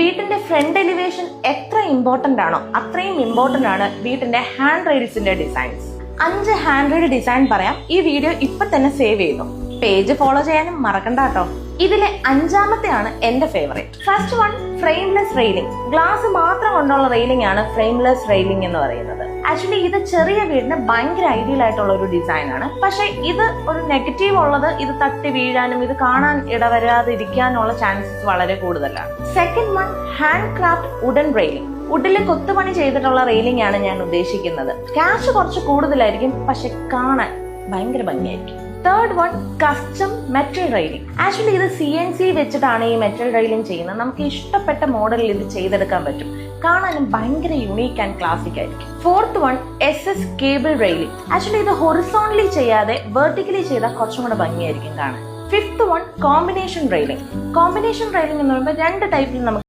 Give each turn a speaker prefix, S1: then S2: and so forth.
S1: വീട്ടിന്റെ front elevation എത്ര important ആണോ അത്രയും ഇമ്പോർട്ടന്റ് ആണ് വീട്ടിന്റെ ഹാൻഡ് റെയിൽസിന്റെ ഡിസൈൻസ്. 5 ഹാൻഡ് റെയിൽ ഡിസൈൻ പറയാം. ഈ വീഡിയോ ഇപ്പൊ തന്നെ സേവ് ചെയ്തു. പേജ് ഫോളോ ചെയ്യാനും മറക്കണ്ട കേട്ടോ. ഇതിലെ 5ാമത്തെയാണ് എന്റെ favourite. First one, frameless railing. Glass മാത്രം കൊണ്ടുള്ള റെയിലിംഗ് ആണ് ഫ്രെയിംലെസ് റെയിലിംഗ് എന്ന് പറയുന്നത്. ആക്ച്വലി ഇത് ചെറിയ വീടിന് ഭയങ്കര ഐഡിയൽ ആയിട്ടുള്ള ഒരു ഡിസൈൻ ആണ്. പക്ഷെ ഇത് ഒരു നെഗറ്റീവ് ഉള്ളത്, ഇത് തട്ടി വീഴാനും ഇത് കാണാൻ ഇടവരാതിരിക്കാനുള്ള ചാൻസസ് വളരെ കൂടുതലാണ്. Second one, hand craft wooden railing. വുഡില് കൊത്തുപണി ചെയ്തിട്ടുള്ള റെയിലിംഗ് ആണ് ഞാൻ ഉദ്ദേശിക്കുന്നത്. ക്യാഷ് കുറച്ച് കൂടുതലായിരിക്കും, പക്ഷെ കാണാൻ ഭയങ്കര ഭംഗിയായിരിക്കും. Third one, custom metal railing. Actually ഇത് CNC വെച്ചിട്ടാണ് ഈ മെറ്റൽ റെയിലിംഗ് ചെയ്യുന്നത്. നമുക്ക് ഇഷ്ടപ്പെട്ട മോഡലിൽ ഇത് ചെയ്തെടുക്കാൻ പറ്റും. കാണാനും ഭയങ്കര യുണീക്ക് ആൻഡ് ക്ലാസിക് ആയിരിക്കും. Fourth one, SS cable railing. Actually ഇത് ഹൊറിസോണ്ടലി ചെയ്യാതെ വെർട്ടിക്കലി ചെയ്താൽ കുറച്ചും കൂടെ ഭംഗിയായിരിക്കും കാണാൻ. Fifth one, combination railing. Combination railing എന്ന് പറയുമ്പോൾ 2 ടൈപ്പിൽ നമുക്ക്